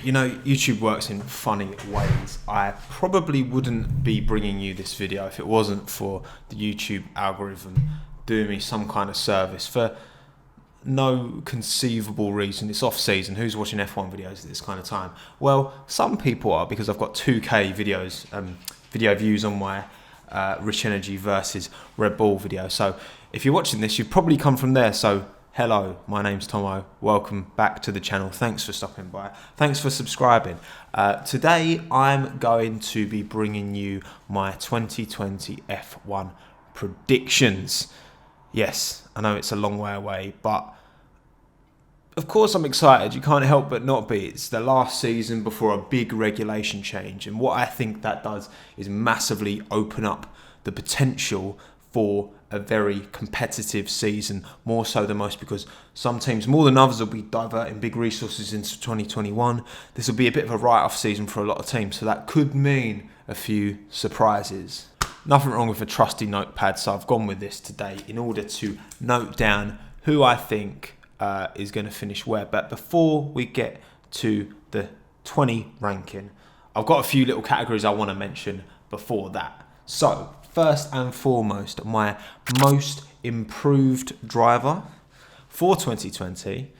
you know, YouTube works in funny ways. I probably wouldn't be bringing you this video if it wasn't for the YouTube algorithm doing me some kind of service for no conceivable reason. It's off season. Who's watching F1 videos at this kind of time? Well, some people are, because I've got 2K videos, video views on my Rich Energy versus Red Bull video. So if you're watching this, you've probably come from there. So hello, my name's Tommo. Welcome back to the channel. Thanks for stopping by. Thanks for subscribing. Today, I'm going to be bringing you my 2020 F1 predictions. Yes, I know it's a long way away, but of course I'm excited. You can't help but not be. It's the last season before a big regulation change, and what I think that does is massively open up the potential for a very competitive season, more so than most, because some teams more than others will be diverting big resources into 2021. This will be a bit of a write-off season for a lot of teams, so that could mean a few surprises. Nothing wrong with a trusty notepad, so I've gone with this today in order to note down who I think is going to finish where. But before we get to the 20 ranking, I've got a few little categories I want to mention before that. So first and foremost, my most improved driver for 2020,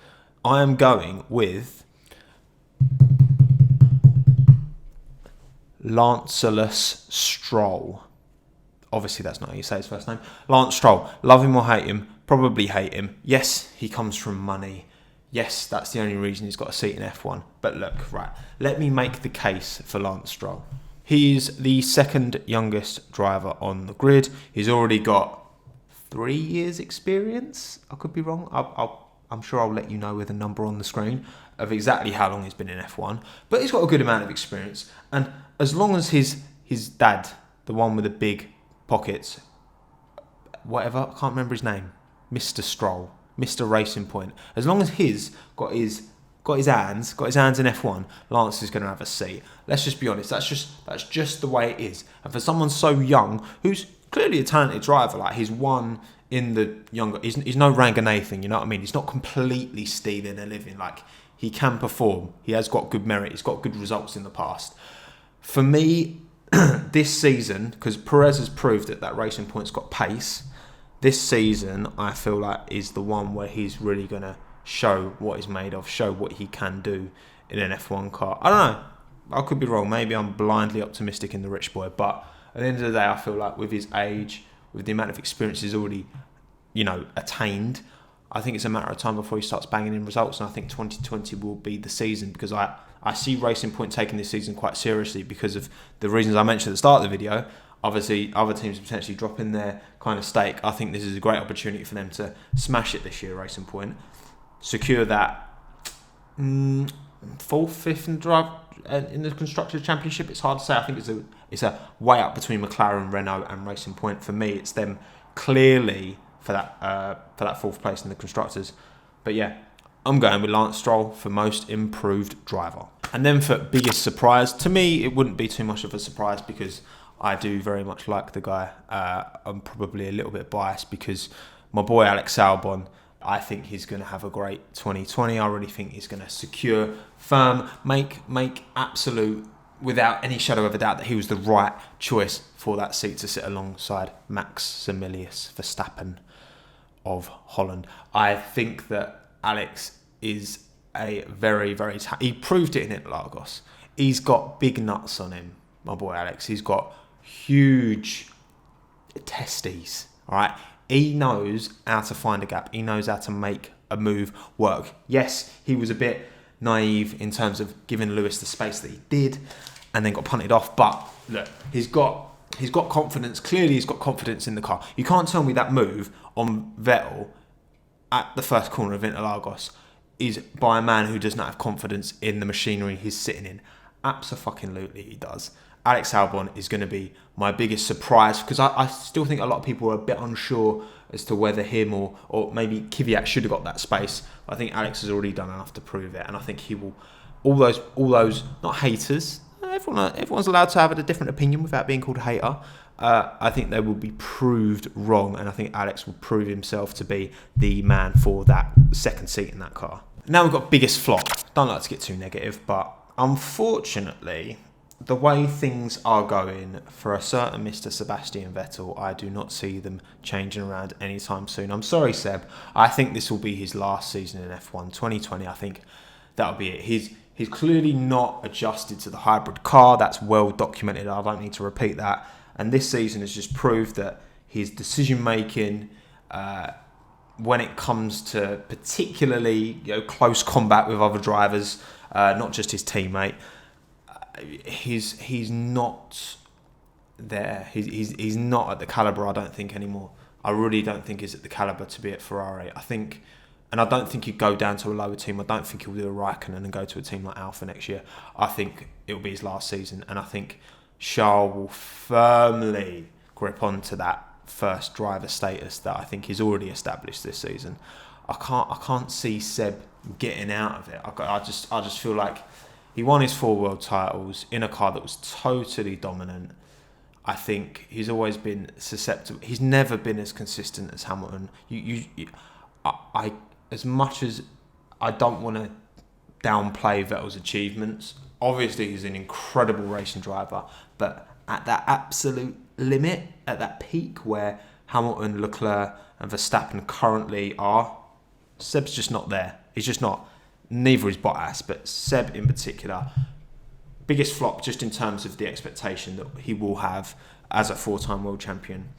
I am going with Lancelot Stroll. Obviously, that's not how you say his first name. Lance Stroll. Love him or hate him. Probably hate him. Yes, he comes from money. Yes, that's the only reason he's got a seat in F1. But look, right, let me make the case for Lance Stroll. He's the second youngest driver on the grid. He's already got 3 years experience. I could be wrong. I'm sure I'll let you know with a number on the screen of exactly how long he's been in F1. But he's got a good amount of experience. And as long as his dad, the one with the big pockets, whatever, I can't remember his name, Mr. Stroll, Mr. Racing Point, as long as he's got his hands in F1, Lance is going to have a seat. Let's just be honest, that's just the way it is. And for someone so young, who's clearly a talented driver, like he's won in the younger, he's no Ranganathan, you know what I mean? He's not completely stealing a living. Like, he can perform. He has got good merit. He's got good results in the past. For me, this season, because Perez has proved that Racing Point's got pace, this season I feel like is the one where he's really going to show what he's made of, show what he can do in an F1 car. I don't know, I could be wrong. Maybe I'm blindly optimistic in the rich boy, but at the end of the day, I feel like with his age, with the amount of experience he's already, attained, I think it's a matter of time before he starts banging in results, and I think 2020 will be the season, because I see Racing Point taking this season quite seriously because of the reasons I mentioned at the start of the video. Obviously, other teams potentially dropping their kind of stake. I think this is a great opportunity for them to smash it this year, Racing Point. Secure that fourth, fifth in the Constructors' Championship. It's hard to say. I think it's a way up between McLaren, Renault and Racing Point. For me, it's them clearly for that fourth place in the Constructors. But yeah, I'm going with Lance Stroll for most improved driver. And then for biggest surprise, to me, it wouldn't be too much of a surprise because I do very much like the guy. I'm probably a little bit biased because my boy Alex Albon, I think he's going to have a great 2020. I really think he's going to secure, firm, make absolute, without any shadow of a doubt, that he was the right choice for that seat to sit alongside Maximilius Verstappen of Holland. I think that Alex is a very, very... he proved it in Interlagos. He's got big nuts on him, my boy Alex. He's got huge testes, all right? He knows how to find a gap. He knows how to make a move work. Yes, he was a bit naive in terms of giving Lewis the space that he did and then got punted off. But look, he's got confidence. Clearly, he's got confidence in the car. You can't tell me that move on Vettel at the first corner of Interlagos is by a man who does not have confidence in the machinery he's sitting in. Abso-fucking-lutely he does. Alex Albon is going to be my biggest surprise because I still think a lot of people are a bit unsure as to whether him or maybe Kvyat should have got that space. I think Alex has already done enough to prove it, and I think he will. All those not haters. Everyone's allowed to have a different opinion without being called a hater. I think they will be proved wrong, and I think Alex will prove himself to be the man for that second seat in that car. Now we've got biggest flop. don't like to get too negative, but unfortunately, the way things are going for a certain Mr. Sebastian Vettel, I do not see them changing around anytime soon. I'm sorry, Seb. I think this will be his last season in F1. 2020, I think that'll be it. He's clearly not adjusted to the hybrid car. That's well documented. I don't need to repeat that. And this season has just proved that his decision-making, when it comes to particularly close combat with other drivers, not just his teammate, he's not there. He's not at the caliber, I don't think, anymore. I really don't think he's at the caliber to be at Ferrari. And I don't think he'd go down to a lower team. I don't think he'll do a Raikkonen and go to a team like Alfa next year. I think it'll be his last season, and I think Charles will firmly grip onto that first driver status that I think he's already established this season. I can't see Seb getting out of it. I just feel like he won his 4 world titles in a car that was totally dominant. I think he's always been susceptible. He's never been as consistent as Hamilton. I as much as I don't want to downplay Vettel's achievements, obviously he's an incredible racing driver, but at that absolute limit, at that peak where Hamilton, Leclerc and Verstappen currently are, Seb's just not there. He's just not. Neither is Bottas, but Seb in particular, biggest flop just in terms of the expectation that he will have as a 4-time world champion.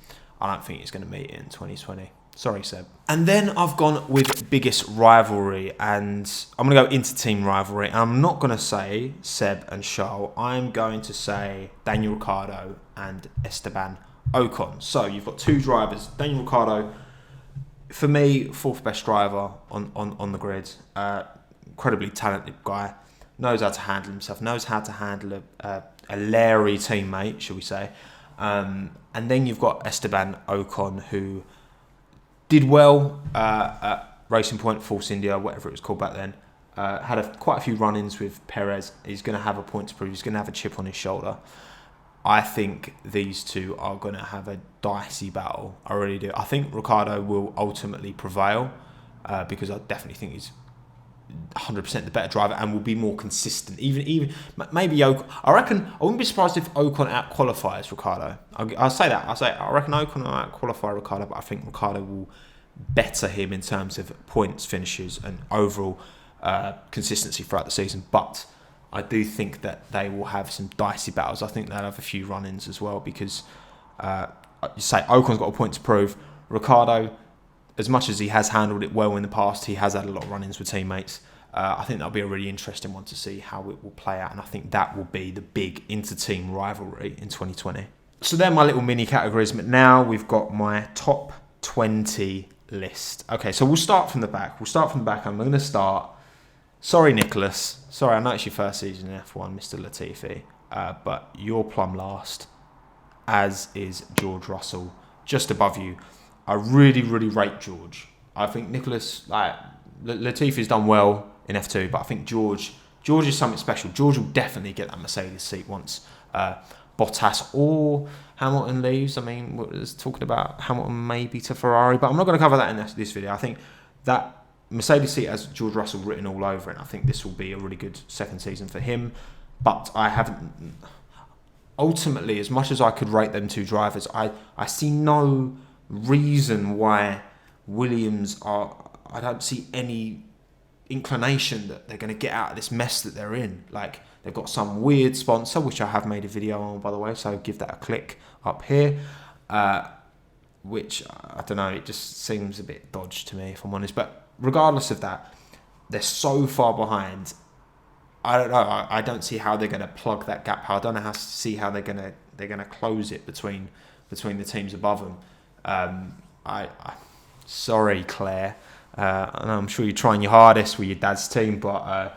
I don't think he's going to meet it in 2020. Sorry, Seb. And then I've gone with biggest rivalry, and I'm going to go into team rivalry. And I'm not going to say Seb and Charles. I'm going to say Daniel Ricciardo and Esteban Ocon. So you've got 2 drivers. Daniel Ricciardo, for me, 4th best driver on the grid. Incredibly talented guy. Knows how to handle himself. Knows how to handle a Larry teammate, shall we say. And then you've got Esteban Ocon, who did well at Racing Point, Force India, whatever it was called back then. Had quite a few run-ins with Perez. He's going to have a point to prove. He's going to have a chip on his shoulder. I think these two are going to have a dicey battle. I really do. I think Ricciardo will ultimately prevail because I definitely think he's 100% the better driver and will be more consistent. Even maybe Ocon. I reckon I wouldn't be surprised if Ocon out-qualifies Ricciardo. I'll say that. I reckon Ocon will out-qualify Ricciardo, but I think Ricciardo will better him in terms of points, finishes, and overall consistency throughout the season. But I do think that they will have some dicey battles. I think they'll have a few run-ins as well because you say Ocon's got a point to prove. Ricciardo, as much as he has handled it well in the past, he has had a lot of run-ins with teammates. I think that'll be a really interesting one to see how it will play out, and I think that will be the big inter-team rivalry in 2020. So they're my little mini categories, but now we've got my top 20 list. Okay, so we'll start from the back. I'm going to start. Sorry, Nicholas. Sorry, I know it's your first season in F1, Mr. Latifi, but you're plumb last, as is George Russell, just above you. I really, really rate George. I think Nicholas, Latifi's done well in F2, but I think George is something special. George will definitely get that Mercedes seat once Bottas or Hamilton leaves. I mean, we're talking about Hamilton maybe to Ferrari, but I'm not going to cover that in this video. I think that Mercedes seat has George Russell written all over it. I think this will be a really good second season for him, but I haven't. Ultimately, as much as I could rate them 2 drivers, I see no reason why Williams I don't see any inclination that they're going to get out of this mess that they're in. Like, they've got some weird sponsor, which I have made a video on, by the way, so give that a click up here, which, I don't know, it just seems a bit dodgy to me, if I'm honest. But regardless of that, they're so far behind. I don't know. I don't see how they're going to plug that gap. I don't know how they're going to close it between the teams above them. Sorry, Claire. I'm sure you're trying your hardest with your dad's team, but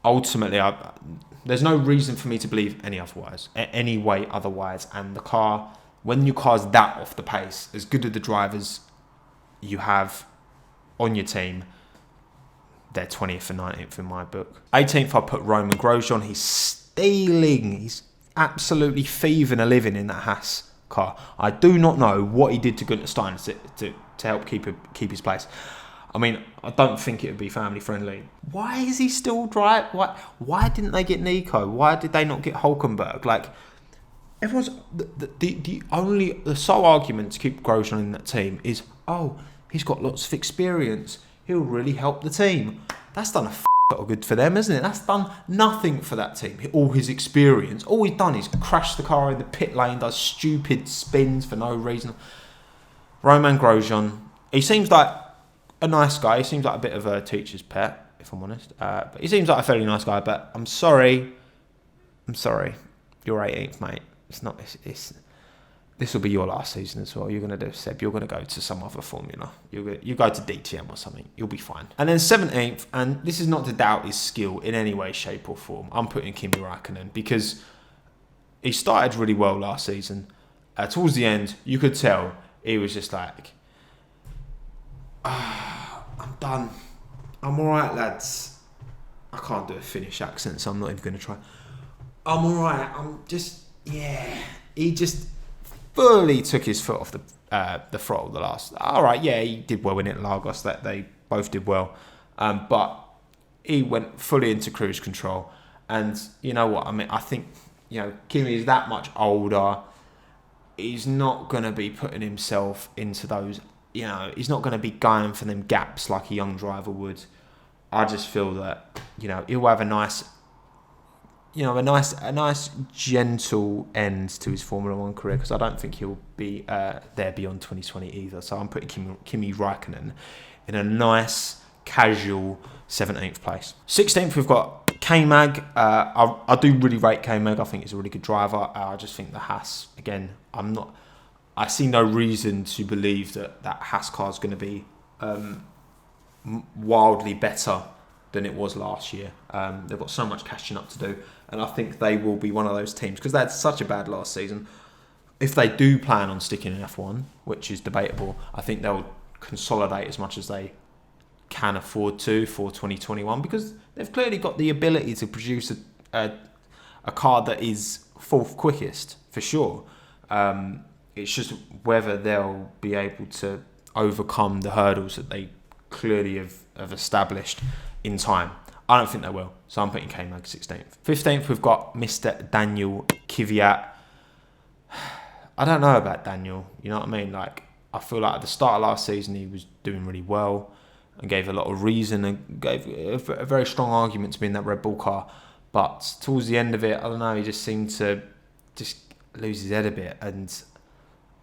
ultimately, there's no reason for me to believe any way otherwise. And the car, when your car's that off the pace, as good as the drivers you have on your team, they're 20th and 19th in my book. 18th, I put Roman Grosjean. He's stealing. He's absolutely thieving a living in that Haas car. I do not know what he did to Gunter Steiner to help keep his place. I mean, I don't think it would be family friendly. Why is he still driving? Why didn't they get Nico? Why did they not get Hulkenberg? Like, everyone's the sole argument to keep Grosjean in that team is, oh, he's got lots of experience. He'll really help the team. That's done a lot of good for them, isn't it? That's done nothing for that team. All his experience, all he's done is crash the car in the pit lane, does stupid spins for no reason. Romain Grosjean, he seems like a nice guy. He seems like a bit of a teacher's pet, if I'm honest. But he seems like a fairly nice guy. But I'm sorry. You're 18th, mate. It's not. This will be your last season as well. You're going to do Seb. You're going to go to some other formula. You go to DTM or something. You'll be fine. And then 17th, and this is not to doubt his skill in any way, shape or form. I'm putting Kimi Räikkönen because he started really well last season. Towards the end, you could tell he was just like, I'm done. I'm alright, lads. I can't do a Finnish accent, so I'm not even going to try. I'm alright. I'm just, yeah. He just fully took his foot off the throttle the last. Alright, yeah, he did well in it, Lagos. That they both did well. But he went fully into cruise control. And you know what? I mean, I think, Kimi is that much older. He's not going to be putting himself into those. He's not going to be going for them gaps like a young driver would. I just feel that, he'll have a nice, a nice gentle end to his Formula One career, because I don't think he'll be there beyond 2020 either. So I'm putting Kimi Räikkönen in a nice, casual 17th place. 16th, we've got K-Mag. I do really rate K-Mag. I think he's a really good driver. I just think the Haas, again, I see no reason to believe that Haas car is going to be wildly better than it was last year. They've got so much catching up to do, and I think they will be one of those teams, because they had such a bad last season. If they do plan on sticking in F1, which is debatable, I think they'll consolidate as much as they can afford to for 2021, because they've clearly got the ability to produce a car that is fourth quickest, for sure. It's just whether they'll be able to overcome the hurdles that they clearly have established in time. I don't think they will. So I'm putting K-Mag 16th. 15th, we've got Mr. Daniel Kvyat. I don't know about Daniel. You know what I mean? Like, I feel like at the start of last season, he was doing really well and gave a lot of reason and gave a very strong argument to be in that Red Bull car. But towards the end of it, I don't know, he just seemed to just lose his head a bit. And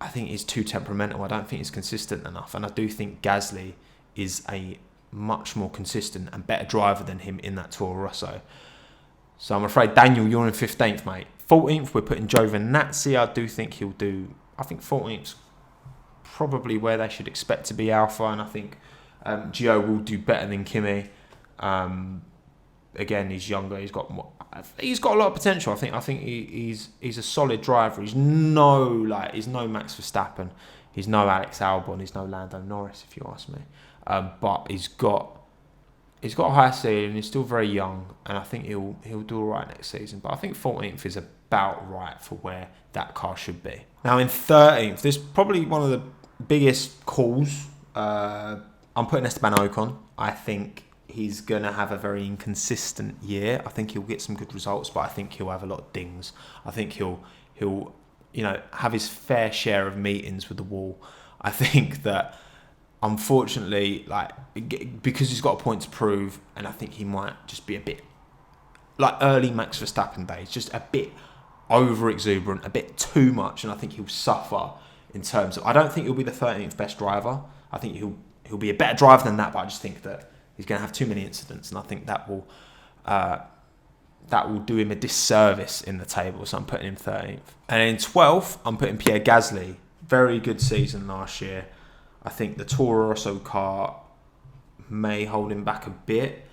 I think he's too temperamental. I don't think he's consistent enough. And I do think Gasly is a much more consistent and better driver than him in that Toro Rosso. So I'm afraid, Daniel, you're in 15th, mate. 14th, we're putting Giovinazzi. I do think he'll do... I think 14th's probably where they should expect to be Alpha, and I think Gio will do better than Kimi. Again, he's younger. He's got a lot of potential. I think he's a solid driver. He's no Max Verstappen. He's no Alex Albon. He's no Lando Norris, if you ask me. But he's got a high ceiling. He's still very young, and I think he'll do all right next season. But I think 14th is about right for where that car should be. Now in 13th, this is probably one of the biggest calls. I'm putting Esteban Ocon. I think he's going to have a very inconsistent year. I think he'll get some good results, but I think he'll have a lot of dings. I think he'll have his fair share of meetings with the wall. I think that, unfortunately, because he's got a point to prove, and I think he might just be a bit like early Max Verstappen days, just a bit over exuberant, a bit too much, and I think he'll suffer in terms of... I don't think he'll be the 13th best driver. I think he'll be a better driver than that, but I just think that he's going to have too many incidents, and I think that will do him a disservice in the table, so I'm putting him 13th. And in 12th, I'm putting Pierre Gasly. Very good season last year. I think the Toro Rosso car may hold him back a bit.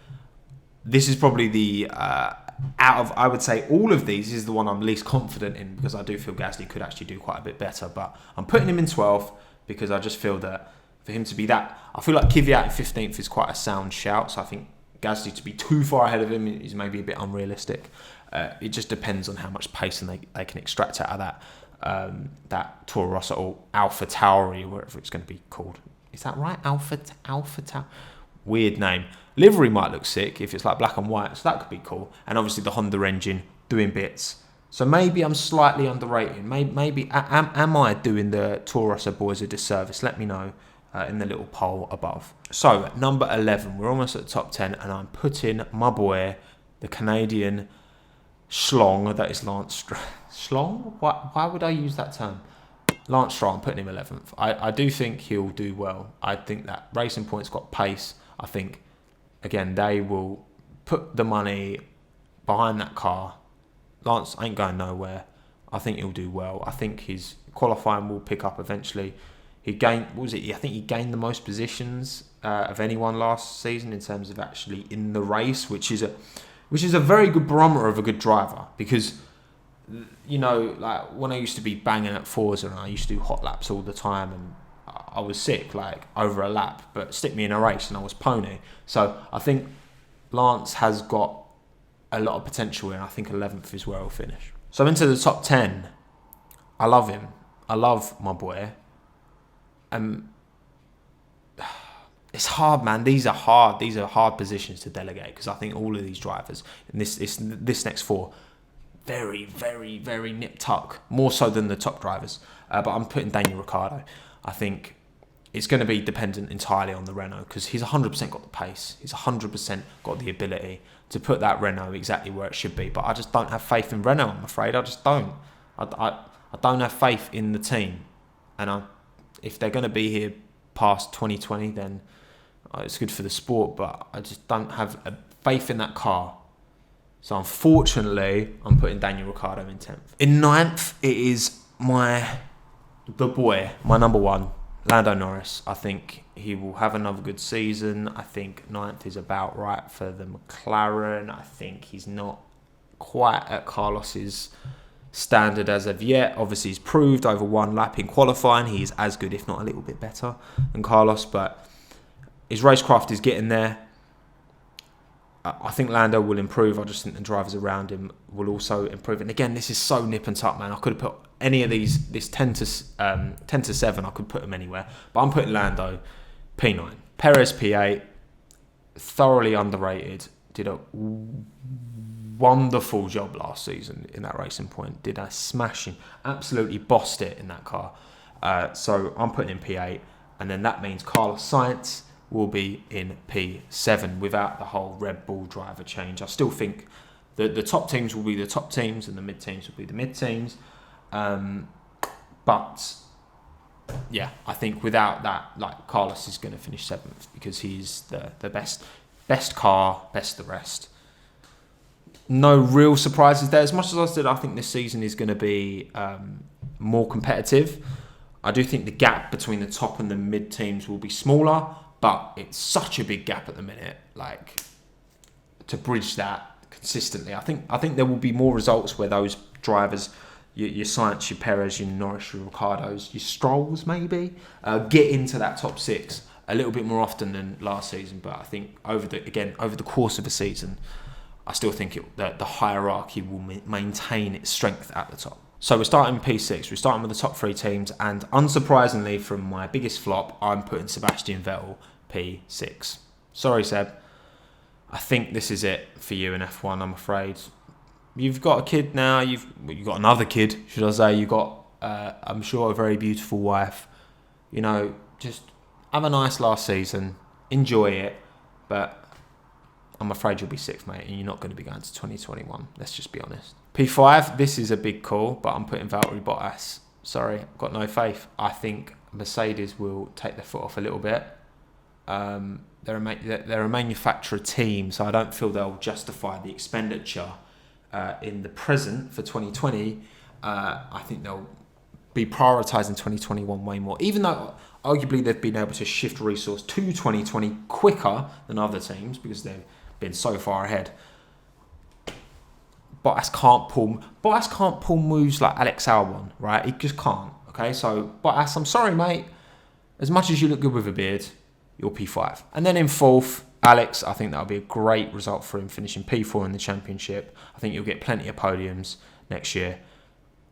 This is probably the, out of, I would say, all of these, is the one I'm least confident in, because I do feel Gasly could actually do quite a bit better. But I'm putting him in 12th because I just feel that for him to be that... I feel like Kvyat in 15th is quite a sound shout, so I think Gasly to be too far ahead of him is maybe a bit unrealistic. It just depends on how much pace and they can extract out of that Toro Rosso or Alpha Tauri, or whatever it's going to be called Is that right? Alpha Tau. Weird name. Livery might look sick if it's like black and white, so that could be cool. And obviously the Honda engine doing bits. So maybe I'm slightly underrated. Maybe am I doing the Toro boys a disservice? Let me know in the little poll above. So number 11, we're almost at the top 10, and I'm putting my boy, the Canadian schlong, that is Lance Stroll. Schlong? Why would I use that term? Lance Stroll, I'm putting him 11th. I do think he'll do well. I think that Racing Point's got pace. I think, again, they will put the money behind that car. Lance ain't going nowhere. I think he'll do well. I think his qualifying will pick up eventually. He gained, what was it? I think he gained the most positions of anyone last season in terms of actually in the race, which is a very good barometer of a good driver. Because, you know, like when I used to be banging at Forza and I used to do hot laps all the time, and I was sick like over a lap, but stick me in a race and I was pony. So I think Lance has got a lot of potential, and I think 11th is where he'll finish. So into the top 10. I love him. I love my boy. It's hard, man. These are hard positions to delegate, because I think all of these drivers in this next 4, very, very, very nip tuck, more so than the top drivers. But I'm putting Daniel Ricciardo. I think it's going to be dependent entirely on the Renault, because he's 100% got the pace. He's 100% got the ability to put that Renault exactly where it should be. But I just don't have faith in Renault, I'm afraid. I just don't. I don't have faith in the team. And if they're going to be here past 2020, then it's good for the sport. But I just don't have a faith in that car. So unfortunately, I'm putting Daniel Ricciardo in 10th. In 9th, it is the boy, my number 1, Lando Norris. I think he will have another good season. I think 9th is about right for the McLaren. I think he's not quite at Carlos's standard as of yet. Obviously, he's proved over one lap in qualifying he is as good, if not a little bit better than Carlos, but his racecraft is getting there. I think Lando will improve. I just think the drivers around him will also improve. And again, this is so nip and tuck, man. I could have put any of these, this 10 to 7, I could put them anywhere. But I'm putting Lando P9. Perez P8, thoroughly underrated. Did a wonderful job last season in that Racing Point. Did a smashing, absolutely bossed it in that car. So I'm putting in P8. And then that means Carlos Sainz will be in P7 without the whole Red Bull driver change. I still think that the top teams will be the top teams and the mid teams will be the mid teams. But yeah, I think without that, like, Carlos is going to finish 7th because he's the best car, best the rest. No real surprises there. As much as I said, I think this season is going to be more competitive. I do think the gap between the top and the mid teams will be smaller, but it's such a big gap at the minute. Like, to bridge that consistently, I think there will be more results where those drivers, your Sainz, your Perez, your Norris, your Ricardos, your Strolls maybe, get into that top 6 a little bit more often than last season. But I think over the course of the season, I still think the hierarchy will maintain its strength at the top. So we're starting P6. We're starting with the top 3 teams, and unsurprisingly, from my biggest flop, I'm putting Sebastian Vettel P6. Sorry, Seb. I think this is it for you in F1. I'm afraid. You've got a kid now. You've got another kid, should I say? You've got, I'm sure, a very beautiful wife. You know, just have a nice last season. Enjoy it, but I'm afraid you'll be 6th, mate, and you're not going to be going to 2021. Let's just be honest. P5, this is a big call, but I'm putting Valtteri Bottas. Sorry, I've got no faith. I think Mercedes will take their foot off a little bit. They're a manufacturer team, so I don't feel they'll justify the expenditure in the present for 2020. I think they'll be prioritising 2021 way more, even though arguably they've been able to shift resource to 2020 quicker than other teams because they've been so far ahead. Bottas can't pull moves like Alex Albon, right? He just can't. Okay, so Bottas, I'm sorry, mate. As much as you look good with a beard, you're P5. And then in 4th, Alex, I think that'll be a great result for him, finishing P4 in the championship. I think you'll get plenty of podiums next year.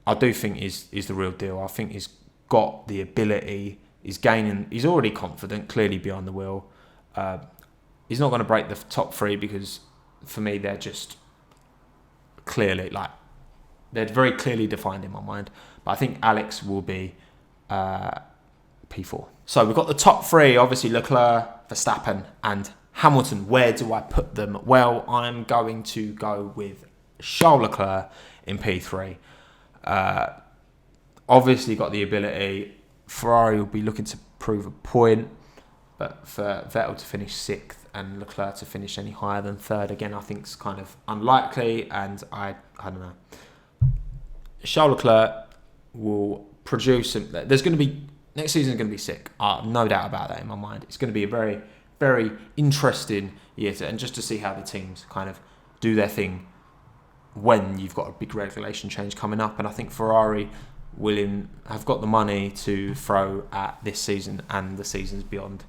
I do think is the real deal. I think he's got the ability He's gaining. He's already confident, clearly behind the wheel. He's not going to break the top 3 because, for me, they're just clearly they're very clearly defined in my mind. But I think Alex will be P4. So we've got the top 3, obviously Leclerc, Verstappen, and Hamilton. Where do I put them? Well, I'm going to go with Charles Leclerc in P3. Obviously got the ability. Ferrari will be looking to prove a point, but for Vettel to finish 6th and Leclerc to finish any higher than 3rd, again, I think is kind of unlikely, and I don't know. Charles Leclerc will produce there's going to be, next season is going to be sick. No doubt about that in my mind. It's going to be a very, very interesting year and just to see how the teams kind of do their thing when you've got a big regulation change coming up. And I think Ferrari have got the money to throw at this season and the seasons beyond.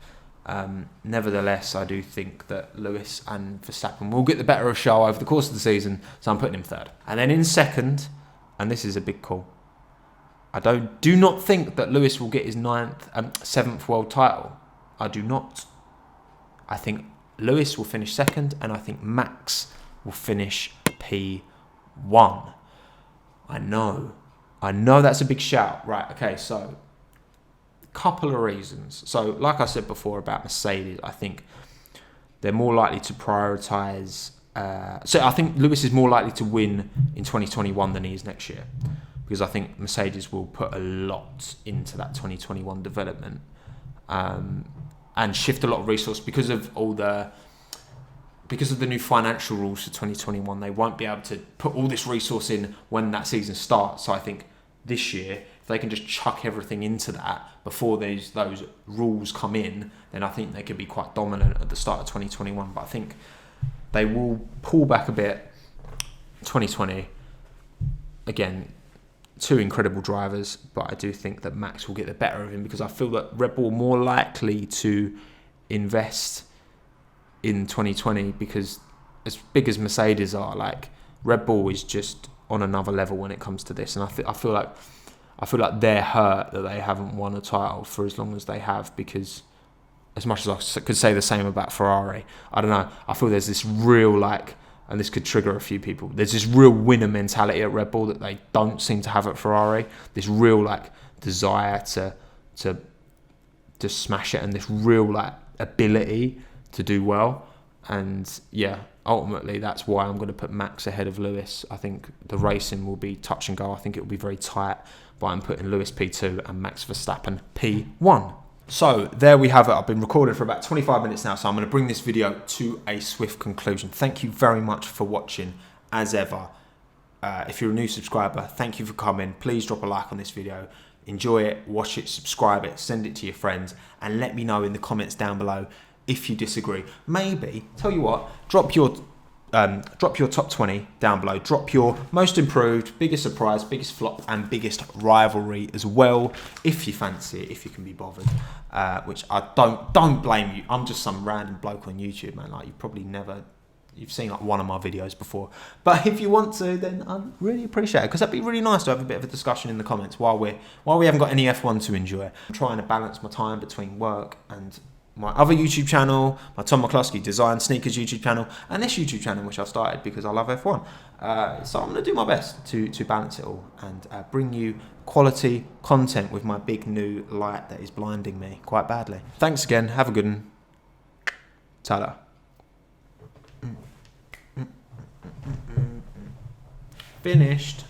Nevertheless, I do think that Lewis and Verstappen will get the better of Charles over the course of the season, so I'm putting him 3rd. And then in 2nd, and this is a big call, I do not think that Lewis will get his 7th world title. I do not. I think Lewis will finish 2nd, and I think Max will finish P1. I know that's a big shout. Right, okay, so couple of reasons. So like I said before about Mercedes, I think they're more likely to prioritise... so I think Lewis is more likely to win in 2021 than he is next year, because I think Mercedes will put a lot into that 2021 development and shift a lot of resource because of the new financial rules for 2021. They won't be able to put all this resource in when that season starts. So I think this year, if they can just chuck everything into that before those rules come in, then I think they could be quite dominant at the start of 2021. But I think they will pull back a bit. 2020, again, 2 incredible drivers, but I do think that Max will get the better of him because I feel that Red Bull are more likely to invest in 2020 because as big as Mercedes are, like Red Bull is just on another level when it comes to this, and I feel like they're hurt that they haven't won a title for as long as they have, because as much as I could say the same about Ferrari, I don't know, I feel there's this real and this could trigger a few people, there's this real winner mentality at Red Bull that they don't seem to have at Ferrari, this real desire to smash it, and this real ability to do well. And yeah, ultimately that's why I'm going to put Max ahead of Lewis. I think the racing will be touch and go. I think it will be very tight, but I'm putting Lewis P2 and Max Verstappen P1. So there we have it. I've been recording for about 25 minutes now, so I'm going to bring this video to a swift conclusion. Thank you very much for watching, as ever. If you're a new subscriber, thank you for coming. Please drop a like on this video. Enjoy it, watch it, subscribe it, send it to your friends, and let me know in the comments down below if you disagree. Maybe, tell you what, drop your top 20 down below. Drop your most improved, biggest surprise, biggest flop, and biggest rivalry as well, if you fancy it, if you can be bothered. Which I don't blame you. I'm just some random bloke on YouTube, man. You've seen one of my videos before. But if you want to, then I'd really appreciate it, because that'd be really nice to have a bit of a discussion in the comments while we haven't got any F1 to enjoy. I'm trying to balance my time between work and my other YouTube channel, my Tom McCluskey Design Sneakers YouTube channel, and this YouTube channel, which I started because I love F1. So I'm going to do my best to balance it all and bring you quality content with my big new light that is blinding me quite badly. Thanks again. Have a good one. Ta-da. Finished.